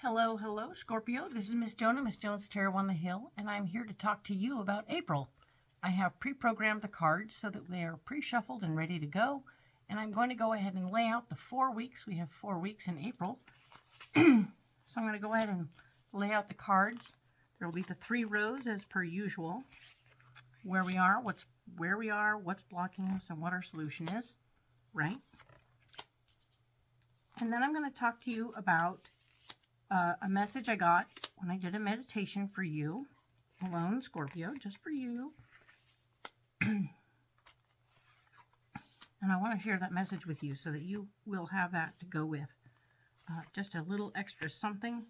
Hello, hello, Scorpio. This is Miss Jonah, Miss Jones Tarot on the Hill, and I'm here to talk to you about April. I have pre-programmed the cards so that they are pre-shuffled and ready to go, and I'm going to go ahead and lay out the 4 weeks. We have 4 weeks in April. So I'm going to go ahead and lay out the cards. There will be the 3 rows as per usual. Where we are, what's blocking us, and what our solution is, right? And then I'm going to talk to you about a message I got when I did a meditation for you, alone, Scorpio, just for you. And I want to share that message with you so that you will have that to go with. Just a little extra something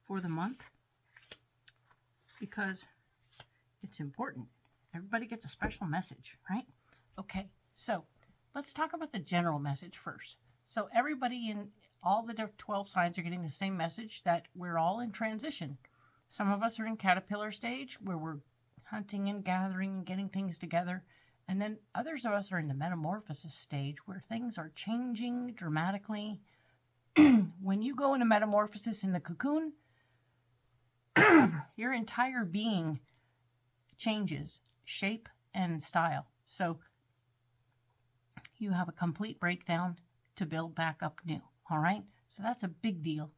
for the month because it's important. Everybody gets a special message, right? Okay, so let's talk about the general message first. So everybody in all the 12 signs are getting the same message that we're all in transition. Some of us are in caterpillar stage where we're hunting and gathering and getting things together. And then others of us are in the metamorphosis stage where things are changing dramatically. When you go into metamorphosis in the cocoon, your entire being changes shape and style. So you have a complete breakdown to build back up new. All right, so that's a big deal.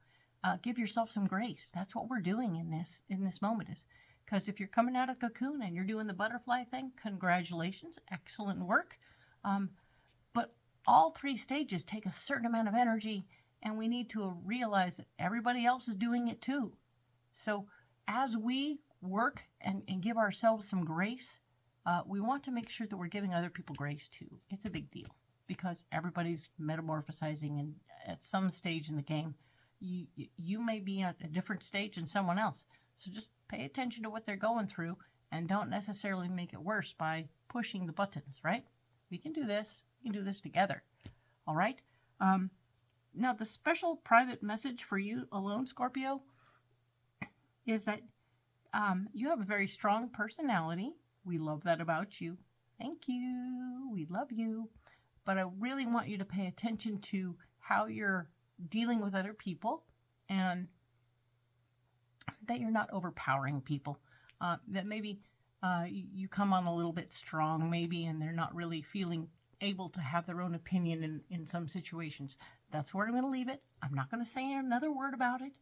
Give yourself some grace. That's what we're doing in this moment, is because if you're coming out of cocoon and you're doing the butterfly thing, congratulations, excellent work. But all 3 stages take a certain amount of energy, and we need to realize that everybody else is doing it too. So as we work and give ourselves some grace, we want to make sure that we're giving other people grace too. It's a big deal because everybody's metamorphosizing, and at some stage in the game, you may be at a different stage than someone else. So just pay attention to what they're going through and don't necessarily make it worse by pushing the buttons, right? We can do this. We can do this together. All right? Now, the special private message for you alone, Scorpio, is that you have a very strong personality. We love that about you. Thank you. We love you. But I really want you to pay attention to how you're dealing with other people and that you're not overpowering people. That maybe you come on a little bit strong, maybe, and they're not really feeling able to have their own opinion in some situations. That's where I'm going to leave it. I'm not going to say another word about it.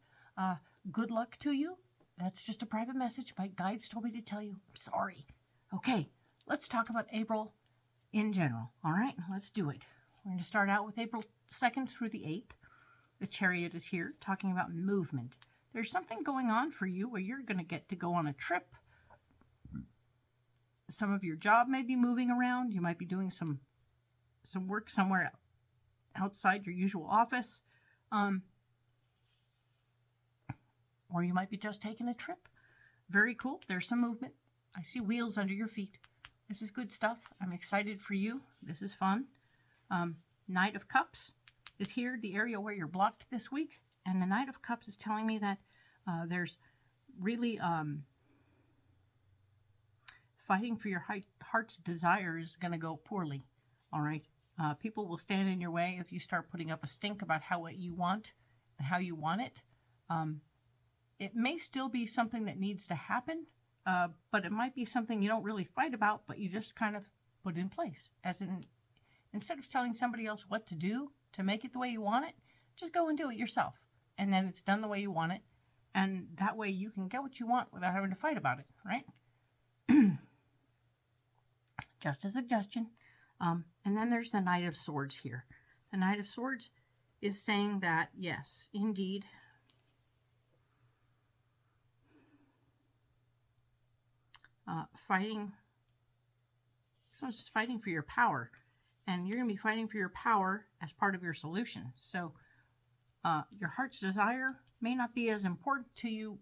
Good luck to you. That's just a private message. My guides told me to tell you. I'm sorry. Okay, let's talk about April in general. All right, let's do it. We're going to start out with April 2nd through the 8th. The Chariot is here talking about movement. There's something going on for you where you're going to get to go on a trip. Some of your job may be moving around. You might be doing some work somewhere outside your usual office. Or you might be just taking a trip. Very cool. There's some movement. I see wheels under your feet. This is good stuff. I'm excited for you. This is fun. Knight of Cups is here, the area where you're blocked this week. And the Knight of Cups is telling me that there's really fighting for your heart's desire is going to go poorly. All right. People will stand in your way if you start putting up a stink about what you want and how you want it. It may still be something that needs to happen, but it might be something you don't really fight about, but you just kind of put in place. As in, instead of telling somebody else what to do to make it the way you want it, just go and do it yourself. And then it's done the way you want it. And that way you can get what you want without having to fight about it, right? Just a suggestion. And then there's the Knight of Swords here. The Knight of Swords is saying that, yes, indeed, this one's just fighting for your power. And you're going to be fighting for your power as part of your solution. So your heart's desire may not be as important to you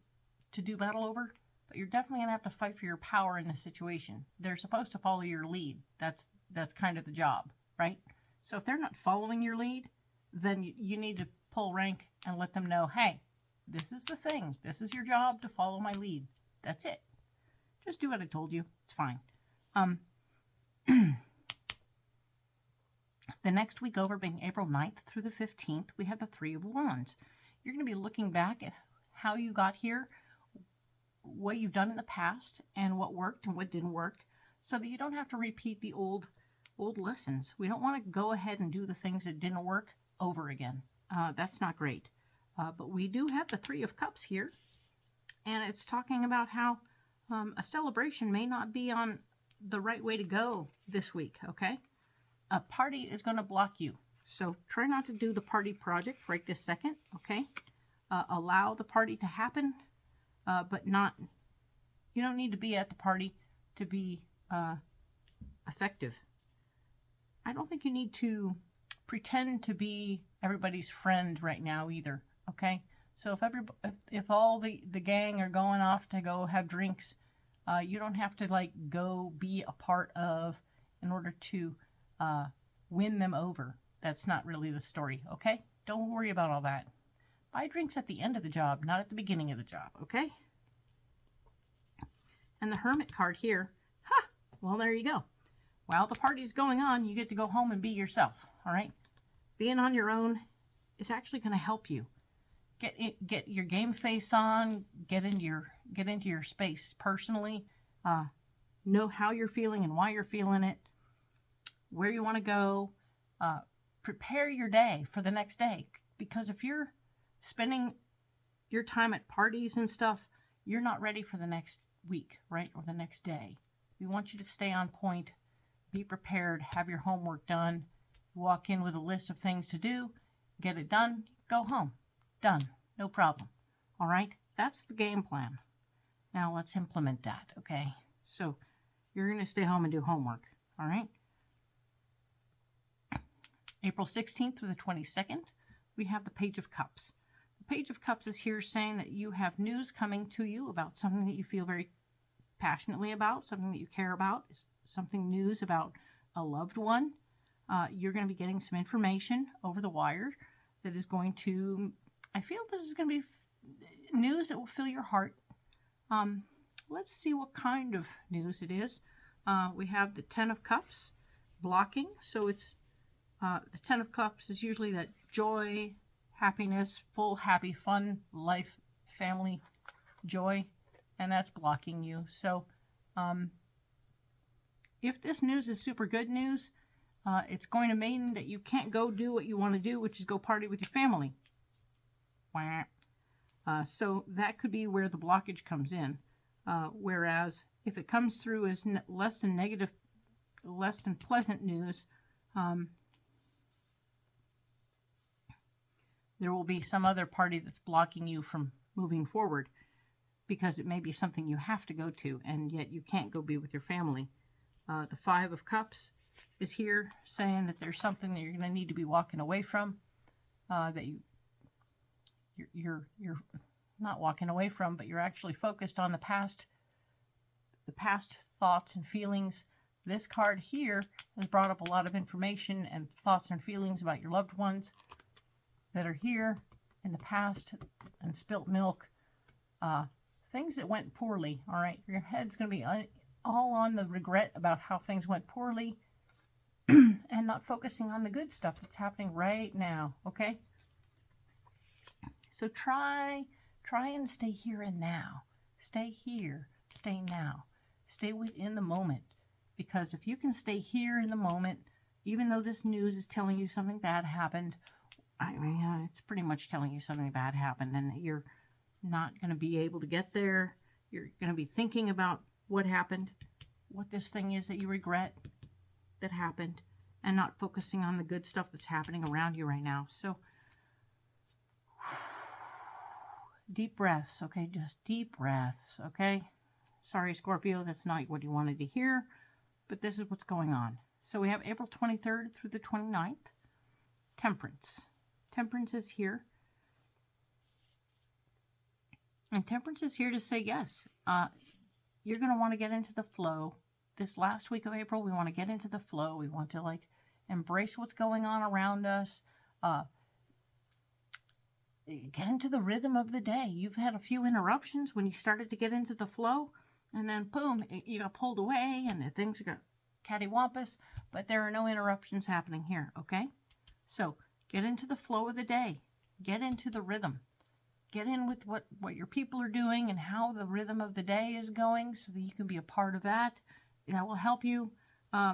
to do battle over, but you're definitely going to have to fight for your power in this situation. They're supposed to follow your lead. That's kind of the job, right? So if they're not following your lead, then you need to pull rank and let them know, hey, this is the thing. This is your job, to follow my lead. That's it. Just do what I told you. It's fine. The next week over, being April 9th through the 15th, we have the 3 of Wands. you're going to be looking back at how you got here, what you've done in the past, and what worked and what didn't work, so that you don't have to repeat the old lessons. We don't want to go ahead and do the things that didn't work over again. That's not great. But we do have the Three of Cups here, and it's talking about how a celebration may not be on the right way to go this week, okay? A party is going to block you. So try not to do the party project right this second, okay? Allow the party to happen, but you don't need to be at the party to be effective. I don't think you need to pretend to be everybody's friend right now either, okay? So if all the gang are going off to go have drinks, you don't have to like go be a part of in order to win them over. That's not really the story, okay? Don't worry about all that. Buy drinks at the end of the job, not at the beginning of the job, okay? And the Hermit card here, well, there you go. While the party's going on, you get to go home and be yourself, all right? Being on your own is actually going to help you. Get your game face on, get into your space personally, know how you're feeling and why you're feeling it, where you want to go, prepare your day for the next day. Because if you're spending your time at parties and stuff, you're not ready for the next week, right? Or the next day. We want you to stay on point, be prepared, have your homework done, walk in with a list of things to do, get it done, go home. Done. No problem. All right? That's the game plan. Now let's implement that, okay? So you're going to stay home and do homework, all right? April 16th through the 22nd, we have the Page of Cups. The Page of Cups is here saying that you have news coming to you about something that you feel very passionately about, something that you care about, something news about a loved one. You're going to be getting some information over the wire that is going to, I feel this is going to be news that will fill your heart. Let's see what kind of news it is. We have the Ten of Cups blocking. So it's the Ten of Cups is usually that joy, happiness, full, happy, fun life, family, joy, and that's blocking you. So if this news is super good news, it's going to mean that you can't go do what you want to do, which is go party with your family. So that could be where the blockage comes in. Whereas if it comes through as less than negative, less than pleasant news, there will be some other party that's blocking you from moving forward because it may be something you have to go to and yet you can't go be with your family. The Five of Cups is here saying that there's something that you're going to need to be walking away from, that you're not walking away from, but you're actually focused on the past thoughts and feelings. This card here has brought up a lot of information and thoughts and feelings about your loved ones that are here in the past and spilt milk, things that went poorly. All right, your head's going to be all on the regret about how things went poorly and not focusing on the good stuff that's happening right now, okay? So try and stay here and now. Stay here, stay now. Stay within the moment. Because if you can stay here in the moment, even though this news is telling you something bad happened, I mean, it's pretty much telling you something bad happened and that you're not going to be able to get there. You're going to be thinking about what happened, what this thing is that you regret that happened, and not focusing on the good stuff that's happening around you right now. So, deep breaths, okay? Just deep breaths, okay? Sorry, Scorpio, that's not what you wanted to hear, but this is what's going on. So we have April 23rd through the 29th. Temperance. Temperance is here. And Temperance is here to say yes. You're going to want to get into the flow. This last week of April, we want to get into the flow. We want to like embrace what's going on around us. Get into the rhythm of the day. You've had a few interruptions when you started to get into the flow. And then, boom, you got pulled away and things got cattywampus. But there are no interruptions happening here, okay? So, get into the flow of the day. Get into the rhythm. get in with what your people are doing and how the rhythm of the day is going so that you can be a part of that. That will help you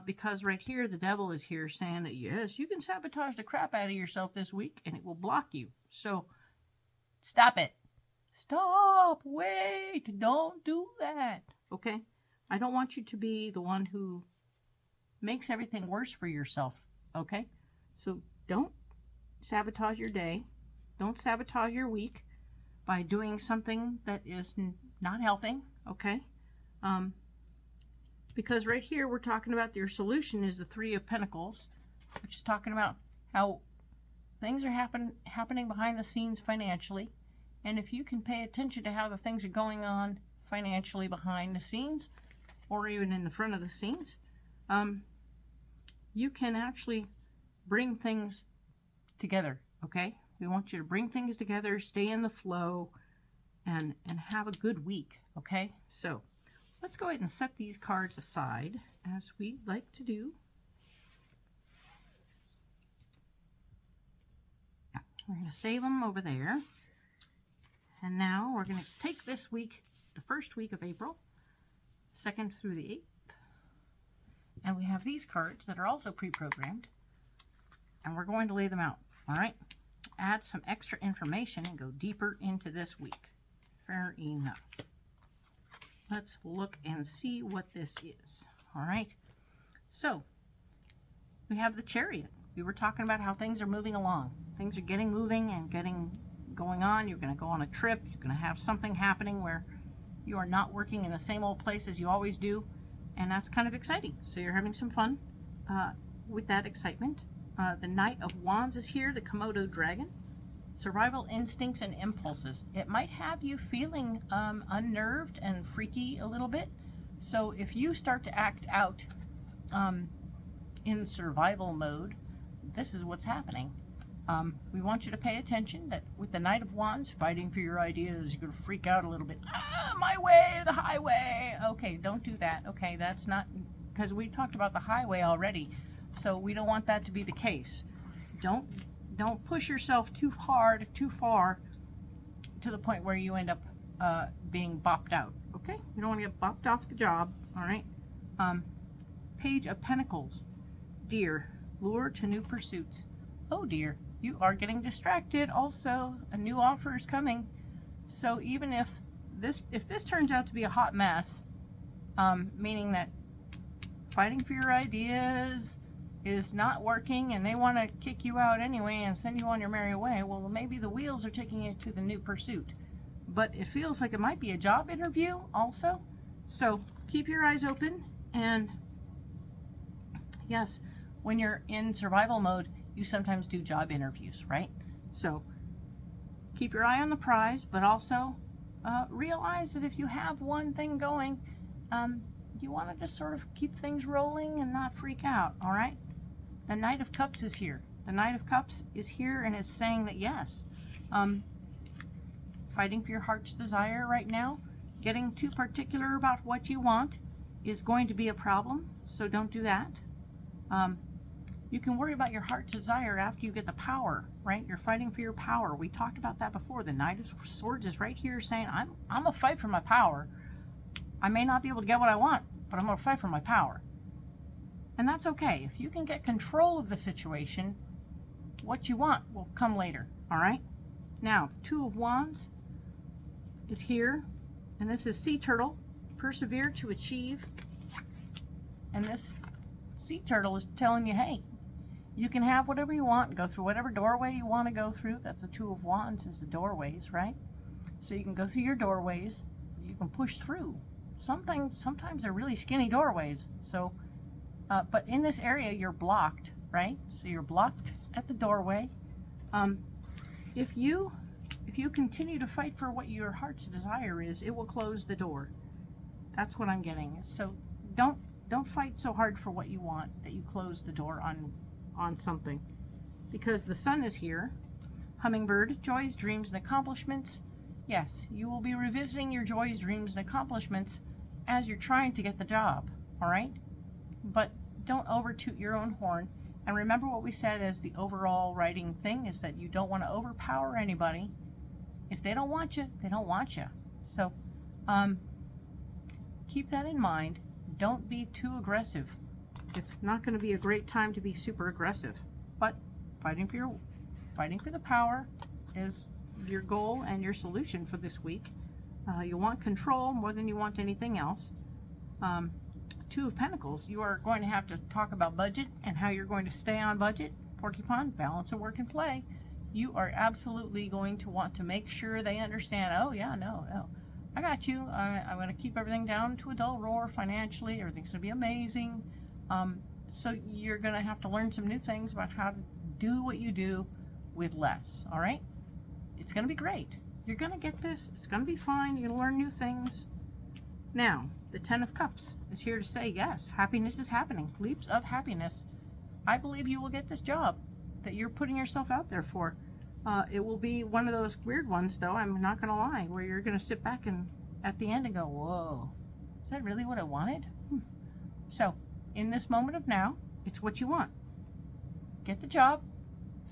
because right here, the devil is here saying that, yes, you can sabotage the crap out of yourself this week and it will block you. So stop it. Stop. Wait. Don't do that. Okay? I don't want you to be the one who makes everything worse for yourself. Okay? So don't sabotage your day. Don't sabotage your week by doing something that is not helping. Okay? Because right here we're talking about your solution is the Three of Pentacles, which is talking about how things are happening behind the scenes financially. And if you can pay attention to how the things are going on financially behind the scenes, or even in the front of the scenes, you can actually bring things together, okay? We want you to bring things together, stay in the flow, and have a good week, okay? So let's go ahead and set these cards aside, as we like to do. We're going to save them over there. And now we're going to take this week, the first week of April, 2nd through the 8th. And we have these cards that are also pre-programmed. And we're going to lay them out, all right? Add some extra information and go deeper into this week. Fair enough. Let's look and see what this is, all right? So, we have the Chariot. We were talking about how things are moving along. Things are getting moving and going on. You're going to go on a trip. You're going to have something happening where you are not working in the same old place as you always do, and that's kind of exciting. So you're having some fun with that excitement. The Knight of Wands is here, the Komodo dragon. Survival instincts and impulses. It might have you feeling unnerved and freaky a little bit. So if you start to act out in survival mode, this is what's happening. We want you to pay attention that with the Knight of Wands, fighting for your ideas, you're going to freak out a little bit. My way, the highway. Okay, don't do that. Okay, that's not, because we talked about the highway already. So we don't want that to be the case. Don't push yourself too hard, too far, to the point where you end up being bopped out. Okay? You don't want to get bopped off the job. All right? Page of Pentacles. Dear, lure to new pursuits. Oh dear, you are getting distracted. Also, a new offer is coming. So even if this turns out to be a hot mess, meaning that fighting for your ideas is not working and they want to kick you out anyway and send you on your merry way, well, maybe the wheels are taking you to the new pursuit. But it feels like it might be a job interview also. So keep your eyes open. And yes, when you're in survival mode, you sometimes do job interviews, right? So keep your eye on the prize, but also realize that if you have one thing going, you want to just sort of keep things rolling and not freak out, all right? The Knight of Cups is here. The Knight of Cups is here, and it's saying that yes, fighting for your heart's desire right now, getting too particular about what you want is going to be a problem, so don't do that. You can worry about your heart's desire after you get the power, right? You're fighting for your power. We talked about that before. The Knight of Swords is right here saying, I'm going to fight for my power. I may not be able to get what I want, but I'm going to fight for my power. And that's okay. If you can get control of the situation, what you want will come later, all right? Now, the Two of Wands is here, and this is Sea Turtle. Persevere to achieve. And this Sea Turtle is telling you, hey, you can have whatever you want, go through whatever doorway you want to go through. That's the Two of Wands, is the doorways, right? So you can go through your doorways. You can push through. Sometimes they're really skinny doorways. So, but in this area, you're blocked, right? So you're blocked at the doorway. If you continue to fight for what your heart's desire is, it will close the door. That's what I'm getting. So don't fight so hard for what you want that you close the door on something, because the Sun is here. Hummingbird, joys, dreams, and accomplishments. Yes, you will be revisiting your joys, dreams, and accomplishments as you're trying to get the job, all right? But don't overtoot your own horn. And remember what we said as the overall writing thing is that you don't want to overpower anybody If they don't want you, they don't want you. So keep that in mind. Don't be too aggressive. It's not going to be a great time to be super aggressive, but fighting for the power is your goal and your solution for this week. You want control more than you want anything else. Two of Pentacles, you are going to have to talk about budget and how you're going to stay on budget. Porcupine, balance of work and play. You are absolutely going to want to make sure they understand, oh yeah, no, I got you. I'm going to keep everything down to a dull roar financially. Everything's going to be amazing. So you're going to have to learn some new things about how to do what you do with less, all right? It's going to be great. You're going to get this. It's going to be fine. You're going to learn new things. Now, the Ten of Cups is here to say, yes, happiness is happening. Leaps of happiness. I believe you will get this job that you're putting yourself out there for. It will be one of those weird ones, though, I'm not going to lie, where you're going to sit back and at the end and go, whoa, is that really what I wanted? So, in this moment of now, it's what you want. Get the job,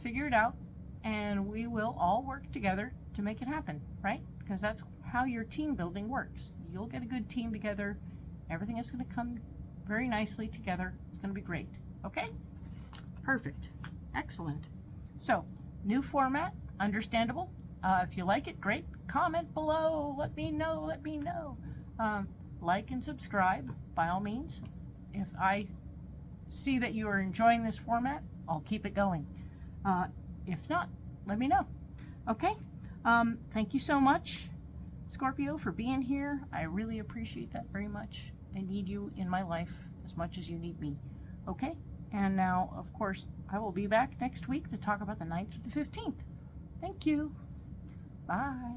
figure it out, and we will all work together to make it happen, right? Because that's how your team building works. You'll get a good team together. Everything is going to come very nicely together. It's going to be great. Okay? Perfect. Excellent. So, new format, understandable. If you like it, great. Comment below. Let me know. Let me know. Like and subscribe, by all means. If I see that you are enjoying this format, I'll keep it going. If not, let me know. Okay? Thank you so much, Scorpio, for being here. I really appreciate that very much. I need you in my life as much as you need me. Okay? And now, of course, I will be back next week to talk about the 9th to the 15th. Thank you. Bye.